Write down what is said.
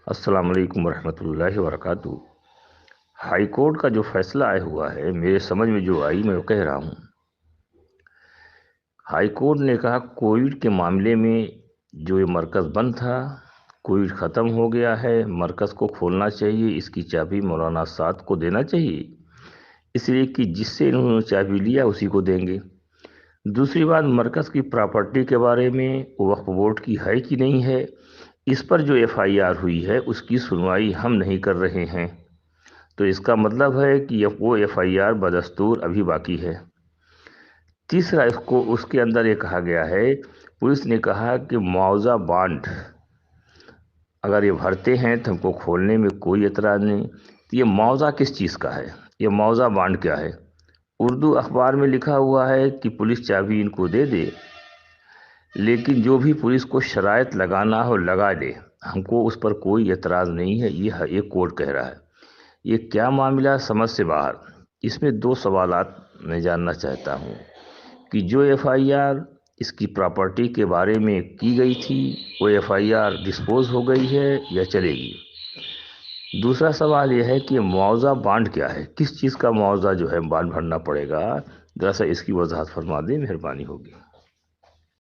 السلام علیکم ورحمۃ اللہ وبرکاتہ۔ ہائی کورٹ کا جو فیصلہ آیا ہوا ہے، میرے سمجھ میں جو آئی میں وہ کہہ رہا ہوں۔ ہائی کورٹ نے کہا کووڈ کے معاملے میں جو یہ مرکز بند تھا، کووڈ ختم ہو گیا ہے، مرکز کو کھولنا چاہیے، اس کی چابی مولانا سعد کو دینا چاہیے، اس لیے کہ جس سے انہوں نے چابی لیا اسی کو دیں گے۔ دوسری بات، مرکز کی پراپرٹی کے بارے میں وقف بورڈ کی ہے کہ نہیں ہے، اس پر جو ایف آئی آر ہوئی ہے اس کی سنوائی ہم نہیں کر رہے ہیں، تو اس کا مطلب ہے کہ وہ ایف آئی آر بدستور ابھی باقی ہے۔ تیسرا، اس کے اندر یہ کہا گیا ہے، پولیس نے کہا کہ معاوضہ بانڈ اگر یہ بھرتے ہیں تو ہم کو کھولنے میں کوئی اعتراض نہیں۔ تو یہ معاوضہ کس چیز کا ہے؟ یہ معاوضہ بانڈ کیا ہے؟ اردو اخبار میں لکھا ہوا ہے کہ پولیس چابی ان کو دے دے، لیکن جو بھی پولیس کو شرائط لگانا ہو لگا دے، ہم کو اس پر کوئی اعتراض نہیں ہے، یہ کورٹ کہہ رہا ہے۔ یہ کیا معاملہ سمجھ سے باہر۔ اس میں دو سوالات میں جاننا چاہتا ہوں کہ جو ایف آئی آر اس کی پراپرٹی کے بارے میں کی گئی تھی، وہ ایف آئی آر ڈسپوز ہو گئی ہے یا چلے گی؟ دوسرا سوال یہ ہے کہ معاوضہ بانڈ کیا ہے، کس چیز کا معاوضہ جو ہے بانڈ بھرنا پڑے گا؟ ذرا سا اس کی وضاحت فرما دیں، مہربانی ہوگی۔